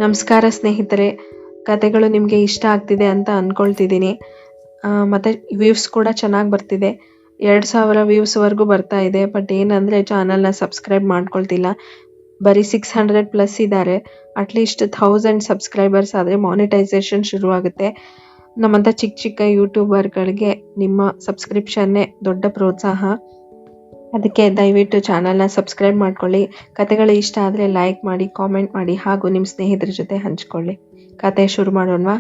ನಮಸ್ಕಾರ ಸ್ನೇಹಿತರೆ, ಕತೆಗಳು ನಿಮಗೆ ಇಷ್ಟ ಆಗ್ತಿದೆ ಅಂತ ಅಂದ್ಕೊಳ್ತಿದ್ದೀನಿ. ಮತ್ತು ವ್ಯೂಸ್ ಕೂಡ ಚೆನ್ನಾಗಿ ಬರ್ತಿದೆ. 2000 ವ್ಯೂಸ್ವರೆಗೂ ಬರ್ತಾ ಇದೆ. ಬಟ್ ಏನಂದರೆ ಚಾನಲ್ನ ಸಬ್ಸ್ಕ್ರೈಬ್ ಮಾಡ್ಕೊಳ್ತಿಲ್ಲ. ಬರೀ 600+ ಇದ್ದಾರೆ. ಅಟ್ಲೀಸ್ಟ್ 1000 ಸಬ್ಸ್ಕ್ರೈಬರ್ಸ್ ಆದರೆ ಮಾನಿಟೈಸೇಷನ್ ಶುರುವಾಗುತ್ತೆ. ನಮ್ಮಂಥ ಚಿಕ್ಕ ಚಿಕ್ಕ ಯೂಟ್ಯೂಬರ್ಗಳಿಗೆ ನಿಮ್ಮ ಸಬ್ಸ್ಕ್ರಿಪ್ಷನ್ನೇ ದೊಡ್ಡ ಪ್ರೋತ್ಸಾಹ. ಅದಕ್ಕೆ ದಯವಿಟ್ಟು ಚಾನಲ್ನ ಸಬ್ಸ್ಕ್ರೈಬ್ ಮಾಡ್ಕೊಳ್ಳಿ. ಕತೆಗಳು ಇಷ್ಟ ಆದರೆ ಲೈಕ್ ಮಾಡಿ, ಕಾಮೆಂಟ್ ಮಾಡಿ ಹಾಗೂ ನಿಮ್ಮ ಸ್ನೇಹಿತರ ಜೊತೆ ಹಂಚ್ಕೊಳ್ಳಿ. ಕತೆ ಶುರು ಮಾಡೋಣವಾ?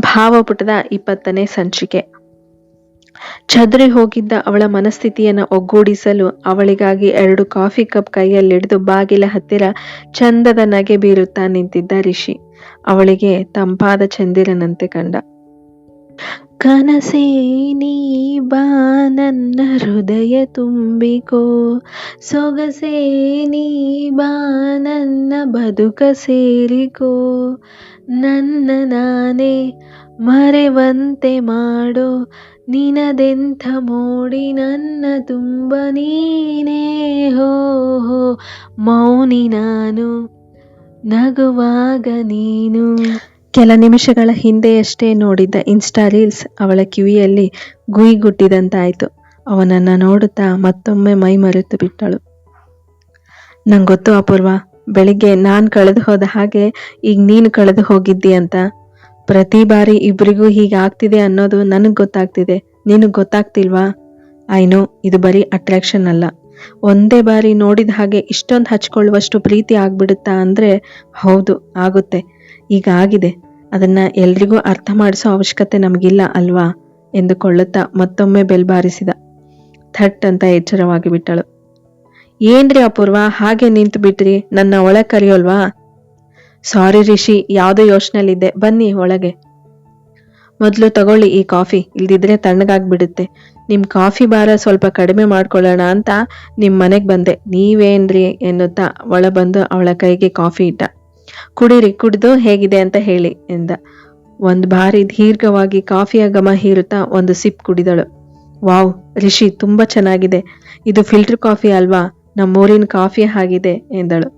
ಭಾವಪುಟದ 20ನೇ ಸಂಚಿಕೆ. ಚದರಿ ಹೋಗಿದ್ದ ಅವಳ ಮನಸ್ಥಿತಿಯನ್ನು ಒಗ್ಗೂಡಿಸಲು ಅವಳಿಗಾಗಿ 2 ಕಾಫಿ ಕಪ್ ಕೈಯಲ್ಲಿಡಿದು ಬಾಗಿಲ ಹತ್ತಿರ ಚಂದದ ನಗೆ ಬೀರುತ್ತಾ ನಿಂತಿದ್ದ ರಿಷಿ ಅವಳಿಗೆ ತಂಪಾದ ಚಂದಿರನಂತೆ ಕಂಡ. ಕನಸೇ ನೀ ಬಾ ನನ್ನ ಹೃದಯ ತುಂಬಿಕೋ, ಸೊಗಸೇ ನೀ ಬಾ ನನ್ನ ಬದುಕ ಸೇರಿಕೋ, ನನ್ನ ನಾನೇ ಮರೆವಂತೆ ಮಾಡೋ, ನಿನದೆಂಥ ಮೋಡಿ ನನ್ನ ತುಂಬ ನೀನೇ, ಹೋ ಹೋ ಮೌನಿ ನಾನು ನಗುವಾಗ ನೀನು. ಕೆಲ ನಿಮಿಷಗಳ ಹಿಂದೆಯಷ್ಟೇ ನೋಡಿದ್ದ ಇನ್ಸ್ಟಾ ರೀಲ್ಸ್ ಅವಳ ಕಿವಿಯಲ್ಲಿ ಗುಯಿಗುಟ್ಟಿದಂತಾಯಿತು. ಅವನನ್ನು ನೋಡುತ್ತಾ ಮತ್ತೊಮ್ಮೆ ಮೈ ಮರೆತು ಬಿಟ್ಟಳು. ನಂಗೆ ಗೊತ್ತು ಅಪೂರ್ವ, ಬೆಳಿಗ್ಗೆ ನಾನು ಕಳೆದು ಹೋದ ಹಾಗೆ ಈಗ ನೀನು ಕಳೆದು ಹೋಗಿದ್ದಿ ಅಂತ. ಪ್ರತಿ ಬಾರಿ ಇಬ್ಬರಿಗೂ ಹೀಗಾಗ್ತಿದೆ ಅನ್ನೋದು ನನಗೆ ಗೊತ್ತಾಗ್ತಿದೆ, ನಿನಗೆ ಗೊತ್ತಾಗ್ತಿಲ್ವಾ? ಐನೋ ಇದು ಬರೀ ಅಟ್ರಾಕ್ಷನ್ ಅಲ್ಲ. ಒಂದೇ ಬಾರಿ ನೋಡಿದ ಹಾಗೆ ಇಷ್ಟೊಂದು ಹಚ್ಕೊಳ್ಳುವಷ್ಟು ಪ್ರೀತಿ ಆಗ್ಬಿಡುತ್ತಾ ಅಂದರೆ ಹೌದು ಆಗುತ್ತೆ. ಈಗ ಆಗಿದೆ. ಅದನ್ನ ಎಲ್ರಿಗೂ ಅರ್ಥ ಮಾಡಿಸೋ ಅವಶ್ಯಕತೆ ನಮಗಿಲ್ಲ ಅಲ್ವಾ ಎಂದುಕೊಳ್ಳುತ್ತಾ ಮತ್ತೊಮ್ಮೆ ಬೆಲ್ ಬಾರಿಸಿದ. ಥಟ್ ಅಂತ ಎಚ್ಚರವಾಗಿ ಬಿಟ್ಟಳು. ಏನ್ರಿ ಅಪೂರ್ವ ಹಾಗೆ ನಿಂತು ಬಿಟ್ರಿ, ನನ್ನ ಒಳಗೆ ಕರೆಯೋಲ್ವಾ? ಸಾರಿ ರಿಷಿ, ಯಾವುದೋ ಯೋಚನೆಯಲ್ಲಿದ್ದೆ, ಬನ್ನಿ ಒಳಗೆ. ಮೊದಲು ತಗೊಳ್ಳಿ ಈ ಕಾಫಿ, ಇಲ್ದಿದ್ರೆ ತಣ್ಣಗಾಗ್ಬಿಡುತ್ತೆ. ನಿಮ್ಮ ಕಾಫಿ ಭಾರ ಸ್ವಲ್ಪ ಕಡಿಮೆ ಮಾಡ್ಕೊಳ್ಳೋಣ ಅಂತ ನಿಮ್ಮ ಮನೆಗೆ ಬಂದೆ. ನೀವೇನ್ರಿ ಎನ್ನುತ್ತಾ ಒಳ ಬಂದು ಅವಳ ಕೈಗೆ ಕಾಫಿ ಇಟ್ಟ. ಕುಡೀರಿ, ಕುಡಿದು ಹೇಗಿದೆ ಅಂತ ಹೇಳಿ ಎಂದ. ಒಂದು ಬಾರಿ ದೀರ್ಘವಾಗಿ ಕಾಫಿಯ ಘಮ ಹೀರುತ್ತಾ ಒಂದು ಸಿಪ್ ಕುಡಿದಳು. ವಾವ್ ರಿಷಿ, ತುಂಬಾ ಚೆನ್ನಾಗಿದೆ. ಇದು ಫಿಲ್ಟರ್ ಕಾಫಿ ಅಲ್ವಾ? ನಮ್ಮೂರಿನ ಕಾಫಿ ಆಗಿದೆ ಎಂದಳು.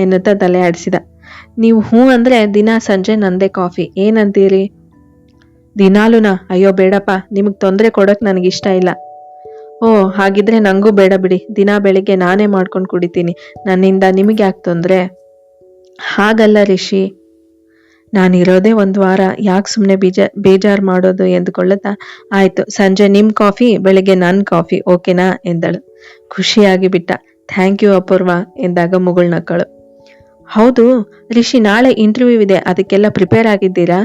ಎನ್ನುತ್ತಾ ತಲೆ ಆಡಿಸಿದ. ನೀವು ಅಂದ್ರೆ ದಿನ ಸಂಜೆ ನಂದೇ ಕಾಫಿ, ಏನಂತೀರಿ? ದಿನಾಲೂನಾ? ಅಯ್ಯೋ ಬೇಡಪ್ಪ, ನಿಮಗೆ ತೊಂದರೆ ಕೊಡೋಕೆ ನನಗಿಷ್ಟ ಇಲ್ಲ. ಓ ಹಾಗಿದ್ರೆ ನಂಗೂ ಬೇಡ ಬಿಡಿ. ದಿನ ಬೆಳಿಗ್ಗೆ ನಾನೇ ಮಾಡ್ಕೊಂಡು ಕುಡಿತೀನಿ. ನನ್ನಿಂದ ನಿಮಗೆ ಯಾಕೆ ತೊಂದರೆ? ಹಾಗಲ್ಲ ರಿಷಿ, ನಾನಿರೋದೇ 1 ವಾರ, ಯಾಕೆ ಸುಮ್ಮನೆ ಬೇಜಾರು ಮಾಡೋದು ಎಂದುಕೊಳ್ಳುತ್ತಾ, ಆಯ್ತು ಸಂಜೆ ನಿಮ್ಮ ಕಾಫಿ, ಬೆಳಿಗ್ಗೆ ನನ್ನ ಕಾಫಿ, ಓಕೆನಾ ಎಂದಳು. ಖುಷಿಯಾಗಿ ಬಿಟ್ಟ. ಥ್ಯಾಂಕ್ ಯು ಅಪೂರ್ವ ಎಂದಾಗ ಮುಗುಳ್ ನಕ್ಕಳು. ಹೌದು ರಿಷಿ, ನಾಳೆ ಇಂಟರ್ವ್ಯೂ ಇದೆ, ಅದಕ್ಕೆಲ್ಲ ಪ್ರಿಪೇರ್ ಆಗಿದ್ದೀರಾ?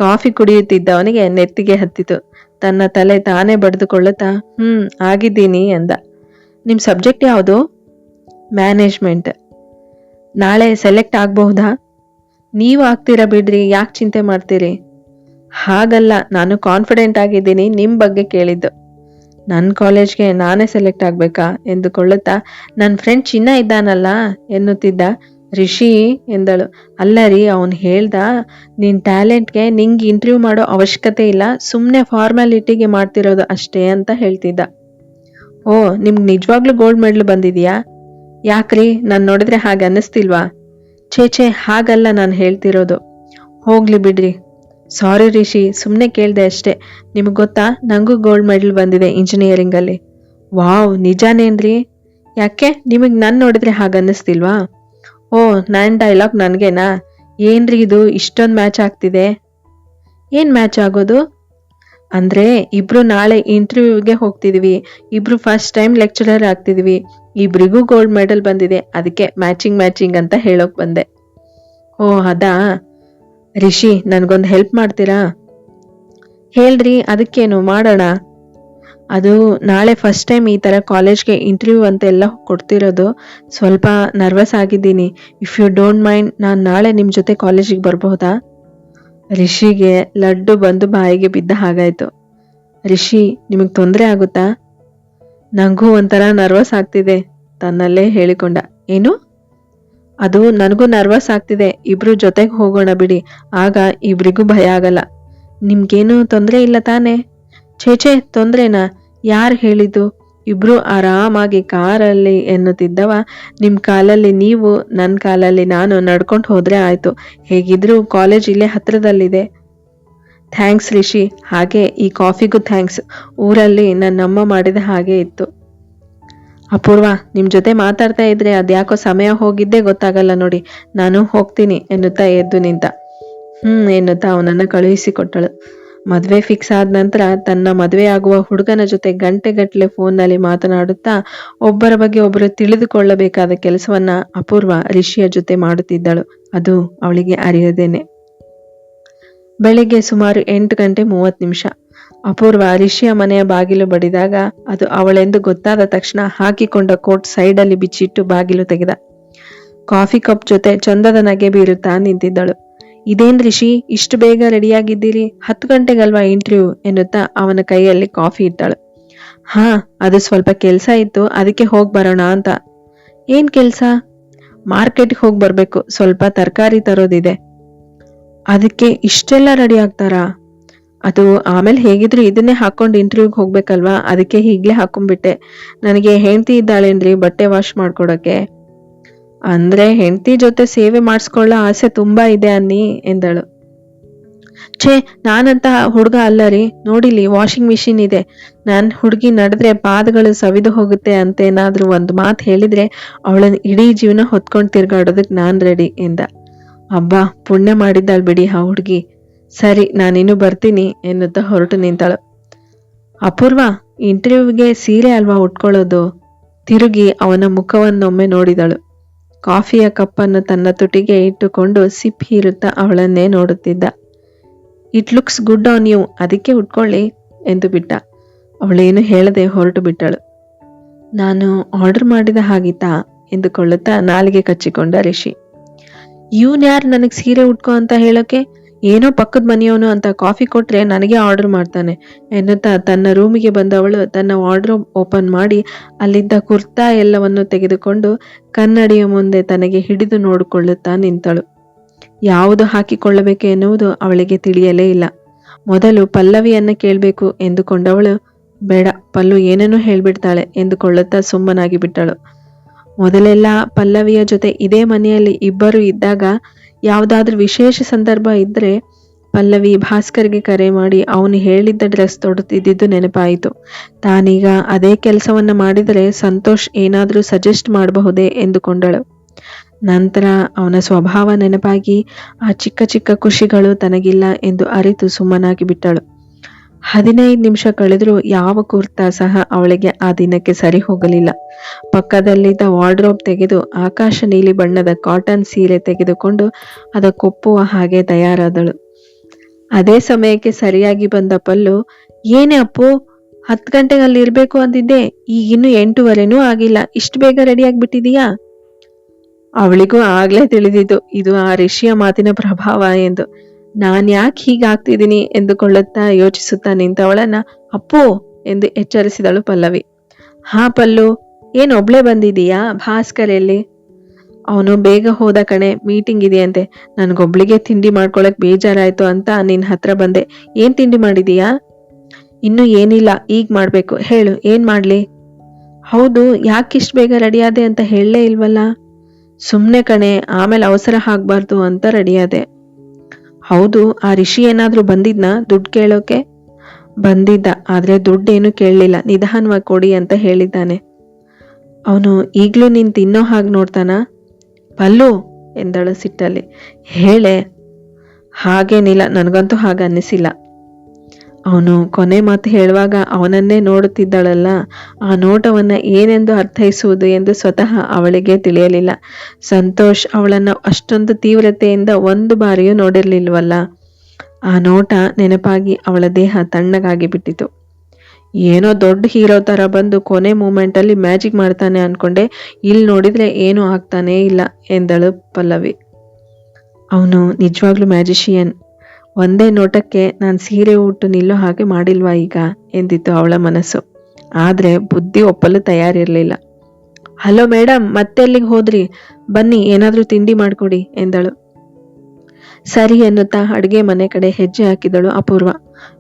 ಕಾಫಿ ಕುಡಿಯುತ್ತಿದ್ದವನಿಗೆ ನೆತ್ತಿಗೆ ಹತ್ತಿತು. ತನ್ನ ತಲೆ ತಾನೇ ಬಡಿದುಕೊಳ್ಳುತ್ತಾ ಆಗಿದ್ದೀನಿ ಎಂದ. ನಿಮ್ಮ ಸಬ್ಜೆಕ್ಟ್ ಯಾವುದು? ಮ್ಯಾನೇಜ್ಮೆಂಟ್. ನಾಳೆ ಸೆಲೆಕ್ಟ್ ಆಗಬಹುದಾ? ನೀವು ಆಗ್ತೀರಾ ಬಿಡ್ರಿ, ಯಾಕೆ ಚಿಂತೆ ಮಾಡ್ತೀರಿ? ಹಾಗಲ್ಲ, ನಾನು ಕಾನ್ಫಿಡೆಂಟ್ ಆಗಿದ್ದೀನಿ, ನಿಮ್ಮ ಬಗ್ಗೆ ಕೇಳಿದ್ದು. ನನ್ನ ಕಾಲೇಜ್ಗೆ ನಾನೇ ಸೆಲೆಕ್ಟ್ ಆಗಬೇಕಾ ಎಂದುಕೊಳ್ಳುತ್ತಾ, ನನ್ನ ಫ್ರೆಂಡ್ ಚಿನ್ನ ಇದ್ದಾನಲ್ಲ ಎನ್ನುತ್ತಿದ್ದ ರಿಷಿ ಎಂದಳು. ಅಲ್ಲ ರೀ, ಅವನು ಹೇಳ್ದ ನಿನ್ನ ಟ್ಯಾಲೆಂಟ್ಗೆ ನಿಂಗೆ ಇಂಟರ್ವ್ಯೂ ಮಾಡೋ ಅವಶ್ಯಕತೆ ಇಲ್ಲ, ಸುಮ್ಮನೆ ಫಾರ್ಮ್ಯಾಲಿಟಿಗೆ ಮಾಡ್ತಿರೋದು ಅಷ್ಟೇ ಅಂತ ಹೇಳ್ತಿದ್ದ. ಓ, ನಿಮ್ಗೆ ನಿಜವಾಗ್ಲೂ ಗೋಲ್ಡ್ ಮೆಡಲ್ ಬಂದಿದೆಯಾ? ಯಾಕ್ರಿ, ನಾನು ನೋಡಿದ್ರೆ ಹಾಗೆ ಅನ್ನಿಸ್ತಿಲ್ವಾ? ಛೇ ಹಾಗಲ್ಲ ನಾನು ಹೇಳ್ತಿರೋದು. ಹೋಗ್ಲಿ ಬಿಡ್ರಿ. ಸಾರಿ ರಿಷಿ, ಸುಮ್ಮನೆ ಕೇಳಿದೆ ಅಷ್ಟೇ. ನಿಮಗೆ ಗೊತ್ತಾ, ನನಗೂ ಗೋಲ್ಡ್ ಮೆಡಲ್ ಬಂದಿದೆ ಇಂಜಿನಿಯರಿಂಗಲ್ಲಿ. ವಾವ್, ನಿಜಾನೇನ್ರಿ? ಯಾಕೆ, ನಿಮಗೆ ನಾನು ನೋಡಿದ್ರೆ ಹಾಗೆ ಅನ್ನಿಸ್ತಿಲ್ವಾ? ಓ, ನನ್ನ ಡೈಲಾಗ್ ನನಗೇನಾ? ಏನ್ರಿ ಇದು ಇಷ್ಟೊಂದು ಮ್ಯಾಚ್ ಆಗ್ತಿದೆ? ಏನು ಮ್ಯಾಚ್ ಆಗೋದು? ಅಂದರೆ ಇಬ್ರು ನಾಳೆ ಇಂಟರ್ವ್ಯೂಗೆ ಹೋಗ್ತಿದ್ವಿ, ಇಬ್ರು ಫಸ್ಟ್ ಟೈಮ್ ಲೆಕ್ಚರರ್ ಆಗ್ತಿದ್ವಿ, ಇಬ್ರಿಗೂ ಗೋಲ್ಡ್ ಮೆಡಲ್ ಬಂದಿದೆ, ಅದಕ್ಕೆ ಮ್ಯಾಚಿಂಗ್ ಅಂತ ಹೇಳೋಕ್ ಬಂದೆ. ಓ ಅದಾ? ರಿಷಿ, ನನಗೊಂದು ಹೆಲ್ಪ್ ಮಾಡ್ತೀರಾ? ಹೇಳ್ರಿ, ಅದಕ್ಕೇನು ಮಾಡೋಣ. ಅದು ನಾಳೆ ಫಸ್ಟ್ ಟೈಮ್ ಈ ಥರ ಕಾಲೇಜ್ಗೆ ಇಂಟರ್ವ್ಯೂ ಅಂತ ಎಲ್ಲ ಕೊಡ್ತಿರೋದು. ಸ್ವಲ್ಪ ನರ್ವಸ್ ಆಗಿದ್ದೀನಿ. ಇಫ್ ಯು ಡೋಂಟ್ ಮೈಂಡ್, ನಾನು ನಾಳೆ ನಿಮ್ಮ ಜೊತೆ ಕಾಲೇಜಿಗೆ ಬರಬಹುದಾ? ರಿಷಿಗೆ ಲಡ್ಡು ಬಂದು ಬಾಯಿಗೆ ಬಿದ್ದ ಹಾಗಾಯ್ತು. ರಿಷಿ, ನಿಮಗೆ ತೊಂದರೆ ಆಗುತ್ತಾ? ನನಗೂ ಒಂಥರ ನರ್ವಸ್ ಆಗ್ತಿದೆ ತನ್ನಲ್ಲೇ ಹೇಳಿಕೊಂಡ. ಏನು? ಅದು ನನಗೂ ನರ್ವಸ್ ಆಗ್ತಿದೆ. ಇಬ್ರು ಜೊತೆಗೆ ಹೋಗೋಣ ಬಿಡಿ, ಆಗ ಇಬ್ರಿಗೂ ಭಯ ಆಗಲ್ಲ. ನಿಮ್ಗೇನು ತೊಂದರೆ ಇಲ್ಲ ತಾನೇ? ಛೇ ತೊಂದ್ರೆನಾ? ಯಾರು ಹೇಳಿದ್ದು? ಇಬ್ರು ಆರಾಮಾಗಿ ಕಾರಲ್ಲಿ ಎನ್ನುತ್ತಿದ್ದವ, ನಿಮ್ಮ ಕಾಲಲ್ಲಿ ನೀವು, ನನ್ನ ಕಾಲಲ್ಲಿ ನಾನು ನಡ್ಕೊಂಡು ಹೋದ್ರೆ ಆಯ್ತು. ಹೇಗಿದ್ರು ಕಾಲೇಜ್ ಇಲ್ಲೇ ಹತ್ರದಲ್ಲಿದೆ. ಥ್ಯಾಂಕ್ಸ್ ರಿಷಿ, ಹಾಗೆ ಈ ಕಾಫಿಗೂ ಥ್ಯಾಂಕ್ಸ್. ಊರಲ್ಲಿ ನನ್ನಮ್ಮ ಮಾಡಿದ ಹಾಗೆ ಇತ್ತು. ಅಪೂರ್ವ, ನಿಮ್ ಜೊತೆ ಮಾತಾಡ್ತಾ ಇದ್ರೆ ಅದ್ಯಾಕೋ ಸಮಯ ಹೋಗಿದ್ದೇ ಗೊತ್ತಾಗಲ್ಲ ನೋಡಿ. ನಾನು ಹೋಗ್ತೀನಿ ಎನ್ನುತ್ತಾ ಎದ್ದು ನಿಂತ. ಎನ್ನುತ್ತಾ ಅವನನ್ನ ಕಳುಹಿಸಿಕೊಟ್ಟಳು. ಮದ್ವೆ ಫಿಕ್ಸ್ ಆದ ನಂತರ ತನ್ನ ಮದುವೆ ಆಗುವ ಹುಡುಗನ ಜೊತೆ ಗಂಟೆಗಟ್ಟಲೆ ಫೋನ್ನಲ್ಲಿ ಮಾತನಾಡುತ್ತಾ ಒಬ್ಬರ ಬಗ್ಗೆ ಒಬ್ಬರು ತಿಳಿದುಕೊಳ್ಳಬೇಕಾದ ಕೆಲಸವನ್ನ ಅಪೂರ್ವ ರಿಷಿಯ ಜೊತೆ ಮಾಡುತ್ತಿದ್ದಳು. ಅದು ಅವಳಿಗೆ ಅರಿಯದೇನೆ. ಬೆಳಿಗ್ಗೆ ಸುಮಾರು 8:30 ಅಪೂರ್ವ ರಿಷಿಯ ಮನೆಯ ಬಾಗಿಲು ಬಡಿದಾಗ ಅದು ಅವಳೆಂದು ಗೊತ್ತಾದ ತಕ್ಷಣ ಹಾಕಿಕೊಂಡ ಕೋಟ್ ಸೈಡಲ್ಲಿ ಬಿಚ್ಚಿಟ್ಟು ಬಾಗಿಲು ತೆಗೆದ. ಕಾಫಿ ಕಪ್ ಜೊತೆ ಚಂದದ ನಗೆ ಬೀರುತ್ತಾ ನಿಂತಿದ್ದಳು. ಇದೇನ್ ರಿಷಿ, ಇಷ್ಟು ಬೇಗ ರೆಡಿಯಾಗಿದ್ದೀರಿ? 10 ಗಂಟೆಗಲ್ವಾ ಇಂಟರ್ವ್ಯೂ ಎನ್ನುತ್ತಾ ಅವನ ಕೈಯಲ್ಲಿ ಕಾಫಿ ಇಟ್ಟಳು. ಹಾ, ಅದು ಸ್ವಲ್ಪ ಕೆಲ್ಸ ಇತ್ತು, ಅದಕ್ಕೆ ಹೋಗಿ ಬರೋಣ ಅಂತ. ಏನ್ ಕೆಲ್ಸ? ಮಾರ್ಕೆಟ್ಗೆ ಹೋಗಿ ಬರ್ಬೇಕು, ಸ್ವಲ್ಪ ತರಕಾರಿ ತರೋದಿದೆ. ಅದಕ್ಕೆ ಇಷ್ಟೆಲ್ಲ ರೆಡಿ ಆಗ್ತಾರಾ? ಅದು ಆಮೇಲೆ ಹೇಗಿದ್ರು ಇದನ್ನೇ ಹಾಕೊಂಡು ಇಂಟರ್ವ್ಯೂಗೆ ಹೋಗ್ಬೇಕಲ್ವಾ, ಅದಕ್ಕೆ ಹೀಗ್ಲೇ ಹಾಕೊಂಡ್ಬಿಟ್ಟೆ. ನನಗೆ ಹೆಂಡತಿ ಇದ್ದಾಳೇನ್ರಿ ಬಟ್ಟೆ ವಾಶ್ ಮಾಡ್ಕೊಡಕ್ಕೆ? ಅಂದ್ರೆ ಹೆಂಡತಿ ಜೊತೆ ಸೇವೆ ಮಾಡಿಸ್ಕೊಳ್ಳೋ ಆಸೆ ತುಂಬಾ ಇದೆ ಅನ್ನಿ ಎಂದಳು. ಛೇ, ನಾನಂತ ಹುಡುಗ ಅಲ್ಲರಿ. ನೋಡಿಲಿ, ವಾಷಿಂಗ್ ಮಿಷಿನ್ ಇದೆ. ನಾನ್ ಹುಡುಗಿ ನಡೆದ್ರೆ ಪಾದಗಳು ಸವಿದು ಹೋಗುತ್ತೆ ಅಂತ ಏನಾದ್ರೂ ಒಂದು ಮಾತು ಹೇಳಿದ್ರೆ ಅವಳನ್ನ ಇಡೀ ಜೀವನ ಹೊತ್ಕೊಂಡು ತಿರ್ಗಾಡೋದಕ್ ನಾನ್ ರೆಡಿ ಎಂದ. ಅಬ್ಬಾ, ಪುಣ್ಯ ಮಾಡಿದ್ದಾಳ್ ಬಿಡಿ ಆ ಹುಡುಗಿ. ಸರಿ, ನಾನಿನ್ನು ಬರ್ತೀನಿ ಎನ್ನುತ್ತಾ ಹೊರಟು ನಿಂತಳು. ಅಪೂರ್ವ, ಇಂಟರ್ವ್ಯೂಗೆ ಸೀರೆ ಅಲ್ವಾ ಉಟ್ಕೊಳ್ಳೋದು? ತಿರುಗಿ ಅವನ ಮುಖವನ್ನೊಮ್ಮೆ ನೋಡಿದಳು. ಕಾಫಿಯ ಕಪ್ಪನ್ನು ತನ್ನ ತುಟಿಗೆ ಇಟ್ಟುಕೊಂಡು ಸಿಪ್ ಹೀರುತ್ತಾ ಅವಳನ್ನೇ ನೋಡುತ್ತಿದ್ದ. It looks good on you, ಅದಕ್ಕೆ ಉಟ್ಕೊಳ್ಳಿ ಎಂದು ಬಿಟ್ಟ. ಅವಳೇನು ಹೇಳದೆ ಹೊರಟು ಬಿಟ್ಟಳು. ನಾನು ಆರ್ಡರ್ ಮಾಡಿದ ಹಾಗಿತ್ತಾ ಎಂದುಕೊಳ್ಳುತ್ತಾ ನಾಲಿಗೆ ಕಚ್ಚಿಕೊಂಡ ರಿಷಿ. ಯಾರು ನನಗೆ ಸೀರೆ ಉಟ್ಕೋ ಅಂತ ಹೇಳೋಕೆ? ಏನೋ ಪಕ್ಕದ ಮನೆಯವನು ಅಂತ ಕಾಫಿ ಕೊಟ್ರೆ ನನಗೆ ಆರ್ಡರ್ ಮಾಡ್ತಾನೆ ಎನ್ನುತ್ತಾ ತನ್ನ ರೂಮಿಗೆ ಬಂದವಳು ತನ್ನ ವಾರ್ಡ್ರೋಬ್ ಓಪನ್ ಮಾಡಿ ಅಲ್ಲಿದ್ದ ಕುರ್ತಾ ಎಲ್ಲವನ್ನು ತೆಗೆದುಕೊಂಡು ಕನ್ನಡಿಯ ಮುಂದೆ ತನಗೆ ಹಿಡಿದು ನೋಡಿಕೊಳ್ಳುತ್ತಾ ನಿಂತಳು. ಯಾವುದು ಹಾಕಿಕೊಳ್ಳಬೇಕು ಎನ್ನುವುದು ಅವಳಿಗೆ ತಿಳಿಯಲೇ ಇಲ್ಲ. ಮೊದಲು ಪಲ್ಲವಿಯನ್ನ ಕೇಳಬೇಕು ಎಂದುಕೊಂಡವಳು ಬೇಡ, ಪಲ್ಲು ಏನೇನೋ ಹೇಳ್ಬಿಡ್ತಾಳೆ ಎಂದುಕೊಳ್ಳುತ್ತಾ ಸುಮ್ಮನಾಗಿ ಬಿಟ್ಟಳು. ಮೊದಲೆಲ್ಲ ಪಲ್ಲವಿಯ ಜೊತೆ ಇದೇ ಮನೆಯಲ್ಲಿ ಇಬ್ಬರು ಇದ್ದಾಗ ಯಾವುದಾದ್ರೂ ವಿಶೇಷ ಸಂದರ್ಭ ಇದ್ರೆ ಪಲ್ಲವಿ ಭಾಸ್ಕರ್ಗೆ ಕರೆ ಮಾಡಿ ಅವನು ಹೇಳಿದ್ದ ಡ್ರೆಸ್ ತೊಡುತ್ತಿದ್ದು ನೆನಪಾಯಿತು. ತಾನೀಗ ಅದೇ ಕೆಲಸವನ್ನ ಮಾಡಿದರೆ ಸಂತೋಷ್ ಏನಾದ್ರೂ ಸಜೆಸ್ಟ್ ಮಾಡಬಹುದೇ ಎಂದುಕೊಂಡಳು. ನಂತರ ಅವನ ಸ್ವಭಾವ ನೆನಪಾಗಿ ಆ ಚಿಕ್ಕ ಚಿಕ್ಕ ಖುಷಿಗಳು ತನಗಿಲ್ಲ ಎಂದು ಅರಿತು ಸುಮ್ಮನಾಗಿ ಬಿಟ್ಟಳು. 15 ನಿಮಿಷ ಕಳೆದರೂ ಯಾವ ಕುರ್ತಾ ಸಹ ಅವಳಿಗೆ ಆ ದಿನಕ್ಕೆ ಸರಿ ಹೋಗಲಿಲ್ಲ. ಪಕ್ಕದಲ್ಲಿದ್ದ ವಾರ್ಡ್ರೋಬ್ ತೆಗೆದು ಆಕಾಶ ನೀಲಿ ಬಣ್ಣದ ಕಾಟನ್ ಸೀರೆ ತೆಗೆದುಕೊಂಡು ಅದಕ್ಕೊಪ್ಪುವ ಹಾಗೆ ತಯಾರಾದಳು. ಅದೇ ಸಮಯಕ್ಕೆ ಸರಿಯಾಗಿ ಬಂದ ಪಲ್ಲು, ಏನೇ ಅಪ್ಪು, 10 ಗಂಟೆಗೆ ಅಲ್ಲಿ ಇರ್ಬೇಕು ಅಂದಿದ್ದೆ, ಈಗಿನ್ನು 8:15 ಆಗಿಲ್ಲ, ಇಷ್ಟು ಬೇಗ ರೆಡಿ ಆಗ್ಬಿಟ್ಟಿದೀಯಾ? ಅವಳಿಗೂ ಆಗ್ಲೇ ತಿಳಿದಿದ್ದು ಇದು ಆ ರಿಷಿಯ ಮಾತಿನ ಪ್ರಭಾವ ಎಂದು. ನಾನ್ ಯಾಕೆ ಹೀಗಾಗ್ತಿದ್ದೀನಿ ಎಂದುಕೊಳ್ಳುತ್ತಾ ಯೋಚಿಸುತ್ತಾ ನಿಂತವಳನ್ನ ಅಪ್ಪು ಎಂದು ಎಚ್ಚರಿಸಿದಳು ಪಲ್ಲವಿ. ಹಾ ಪಲ್ಲು, ಏನ್ ಒಬ್ಳೆ ಬಂದಿದೀಯಾ? ಭಾಸ್ಕರ್ ಎಲ್ಲಿ? ಅವನು ಬೇಗ ಹೋದ ಕಣೆ, ಮೀಟಿಂಗ್ ಇದೆಯಂತೆ. ನನ್ಗೊಬ್ಳಿಗೆ ತಿಂಡಿ ಮಾಡ್ಕೊಳಕ್ ಬೇಜಾರಾಯ್ತು ಅಂತ ನಿನ್ ಹತ್ರ ಬಂದೆ. ಏನ್ ತಿಂಡಿ ಮಾಡಿದೀಯಾ? ಇನ್ನು ಏನಿಲ್ಲ, ಈಗ ಮಾಡ್ಬೇಕು. ಹೇಳು, ಏನ್ ಮಾಡ್ಲಿ? ಹೌದು, ಯಾಕಿಷ್ಟು ಬೇಗ ರೆಡಿಯಾದೆ ಅಂತ ಹೇಳಲೇ ಇಲ್ವಲ್ಲ? ಸುಮ್ನೆ ಕಣೆ, ಆಮೇಲೆ ಅವಸರ ಆಗ್ಬಾರ್ದು ಅಂತ ರೆಡಿಯಾದೆ. ಹೌದು, ಆ ರಿಷಿ ಏನಾದ್ರೂ ಬಂದಿದ್ನಾ ದುಡ್ಡು ಕೇಳೋಕೆ? ಬಂದಿದ್ದ, ಆದ್ರೆ ದುಡ್ಡೇನು ಕೇಳಲಿಲ್ಲ, ನಿಧಾನವಾಗಿ ಕೊಡಿ ಅಂತ ಹೇಳಿದ್ದಾನೆ. ಅವನು ಈಗ್ಲೂ ನೀನ್ ತಿನ್ನೋ ಹಾಗೆ ನೋಡ್ತಾನ? ಪಲ್ಲು ಎಂದಳು ಸಿಟ್ಟಲ್ಲಿ. ಹೇಳೆ. ಹಾಗೇನಿಲ್ಲ, ನನಗಂತೂ ಹಾಗೆ ಅನ್ನಿಸಿಲ್ಲ. ಅವನು ಕೊನೆ ಮಾತು ಹೇಳುವಾಗ ಅವನನ್ನೇ ನೋಡುತ್ತಿದ್ದಳಲ್ಲ, ಆ ನೋಟವನ್ನ ಏನೆಂದು ಅರ್ಥೈಸುವುದು ಎಂದು ಸ್ವತಃ ಅವಳಿಗೆ ತಿಳಿಯಲಿಲ್ಲ. ಸಂತೋಷ್ ಅವಳನ್ನ ಅಷ್ಟೊಂದು ತೀವ್ರತೆಯಿಂದ ಒಂದು ಬಾರಿಯೂ ನೋಡಿರ್ಲಿಲ್ವಲ್ಲ. ಆ ನೋಟ ನೆನಪಾಗಿ ಅವಳ ದೇಹ ತಣ್ಣಗಾಗಿ ಬಿಟ್ಟಿತು. ಏನೋ ದೊಡ್ಡ ಹೀರೋ ತರ ಬಂದು ಕೊನೆ ಮೂಮೆಂಟ್ ಅಲ್ಲಿ ಮ್ಯಾಜಿಕ್ ಮಾಡ್ತಾನೆ ಅನ್ಕೊಂಡೆ, ಇಲ್ಲಿ ನೋಡಿದ್ರೆ ಏನೂ ಆಗ್ತಾನೇ ಇಲ್ಲ ಎಂದಳು ಪಲ್ಲವಿ. ಅವನು ನಿಜವಾಗ್ಲೂ ಮ್ಯಾಜಿಷಿಯನ್. ಒಂದೇ ನೋಟಕ್ಕೆ ನಾನು ಸೀರೆ ಉಟ್ಟು ನಿಲ್ಲೋ ಹಾಗೆ ಮಾಡಿಲ್ವಾ ಈಗ ಎಂದಿತ್ತು ಅವಳ ಮನಸ್ಸು. ಆದ್ರೆ ಬುದ್ಧಿ ಒಪ್ಪಲು ತಯಾರಿರ್ಲಿಲ್ಲ. ಹಲೋ ಮೇಡಮ್, ಮತ್ತೆ ಎಲ್ಲಿಗೆ ಹೋದ್ರಿ? ಬನ್ನಿ, ಏನಾದ್ರೂ ತಿಂಡಿ ಮಾಡ್ಕೊಡಿ ಎಂದಳು. ಸರಿ ಎನ್ನುತ್ತಾ ಅಡುಗೆ ಮನೆ ಕಡೆ ಹೆಜ್ಜೆ ಹಾಕಿದಳು ಅಪೂರ್ವ.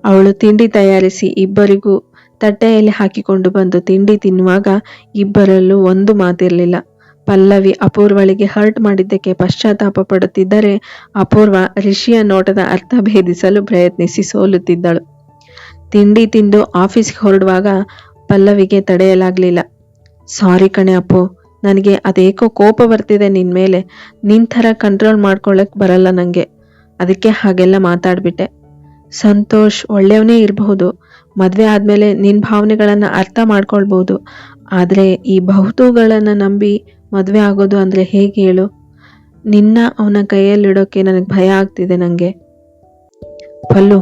ಅವಳು ತಿಂಡಿ ತಯಾರಿಸಿ ಇಬ್ಬರಿಗೂ ತಟ್ಟೆಯಲ್ಲಿ ಹಾಕಿಕೊಂಡು ಬಂದು ತಿಂಡಿ ತಿನ್ನುವಾಗ ಇಬ್ಬರಲ್ಲೂ ಒಂದು ಮಾತಿರಲಿಲ್ಲ. ಪಲ್ಲವಿ ಅಪೂರ್ವಳಿಗೆ ಹರ್ಟ್ ಮಾಡಿದ್ದಕ್ಕೆ ಪಶ್ಚಾತ್ತಾಪ ಪಡುತ್ತಿದ್ದರೆ ಅಪೂರ್ವ ರಿಷಿಯ ನೋಟದ ಅರ್ಥ ಭೇದಿಸಲು ಪ್ರಯತ್ನಿಸಿ ಸೋಲುತ್ತಿದ್ದಳು. ತಿಂಡಿ ತಿಂದು ಆಫೀಸ್ಗೆ ಹೊರಡುವಾಗ ಪಲ್ಲವಿಗೆ ತಡೆಯಲಾಗಲಿಲ್ಲ. ಸಾರಿ ಕಣೆ ಅಪ್ಪು, ನನಗೆ ಅದೇಕೋ ಕೋಪ ಬರ್ತಿದೆ ನಿನ್ನ ಮೇಲೆ. ನಿನ್ನ ಥರ ಕಂಟ್ರೋಲ್ ಮಾಡ್ಕೊಳ್ಳೋಕೆ ಬರಲ್ಲ ನನಗೆ. ಅದಕ್ಕೆ ಹಾಗೆಲ್ಲ ಮಾತಾಡ್ಬಿಟ್ಟೆ. ಸಂತೋಷ್ ಒಳ್ಳೆಯವನೇ ಇರಬಹುದು, ಮದುವೆ ಆದಮೇಲೆ ನಿನ್ನ ಭಾವನೆಗಳನ್ನು ಅರ್ಥ ಮಾಡ್ಕೊಳ್ಬೋದು. ಆದರೆ ಈ ಬಹುತೂಗಳನ್ನು ನಂಬಿ ಮದುವೆ ಆಗೋದು ಅಂದರೆ ಹೇಗೆ ಹೇಳು? ನಿನ್ನ ಅವನ ಕೈಯಲ್ಲಿಡೋಕ್ಕೆ ನನಗೆ ಭಯ ಆಗ್ತಿದೆ ನನಗೆ. ಪಲ್ಲು,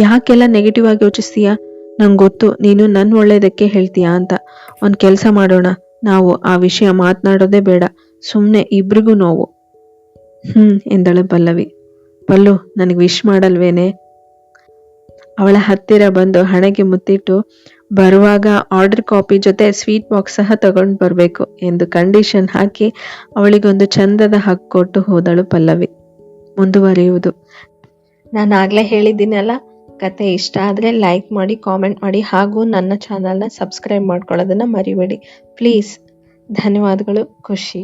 ಯಾಕೆಲ್ಲ ನೆಗೆಟಿವ್ ಆಗಿ ಯೋಚಿಸ್ತೀಯಾ? ನಂಗೆ ಗೊತ್ತು ನೀನು ನನ್ನ ಒಳ್ಳೇದಕ್ಕೆ ಹೇಳ್ತೀಯಾ ಅಂತ. ಒಂದು ಕೆಲಸ ಮಾಡೋಣ, ನಾವು ಆ ವಿಷಯ ಮಾತನಾಡೋದೇ ಬೇಡ. ಸುಮ್ಮನೆ ಇಬ್ರಿಗೂ ನೋವು. ಎಂದಳು ಪಲ್ಲವಿ. ಪಲ್ಲು, ನನಗೆ ವಿಶ್ ಮಾಡಲ್ವೇನೆ? ಅವಳ ಹತ್ತಿರ ಬಂದು ಹಣೆಗೆ ಮುತ್ತಿಟ್ಟು, ಬರುವಾಗ ಆರ್ಡರ್ ಕಾಪಿ ಜೊತೆ ಸ್ವೀಟ್ ಬಾಕ್ಸ್ ಸಹ ತಗೊಂಡು ಬರಬೇಕು ಎಂದು ಕಂಡೀಷನ್ ಹಾಕಿ ಅವಳಿಗೊಂದು ಚಂದದ ಹಕ್ಕು ಕೊಟ್ಟು ಹೋದಳು ಪಲ್ಲವಿ. ಮುಂದುವರಿಯುವುದು. ನಾನು ಆಗಲೇ ಹೇಳಿದ್ದೀನಲ್ಲ, ಕತೆ ಇಷ್ಟ ಆದರೆ ಲೈಕ್ ಮಾಡಿ, ಕಾಮೆಂಟ್ ಮಾಡಿ, ಹಾಗೂ ನನ್ನ ಚಾನಲ್ನ ಸಬ್ಸ್ಕ್ರೈಬ್ ಮಾಡ್ಕೊಳ್ಳೋದನ್ನು ಮರಿಬೇಡಿ ಪ್ಲೀಸ್. ಧನ್ಯವಾದಗಳು. ಖುಷಿ.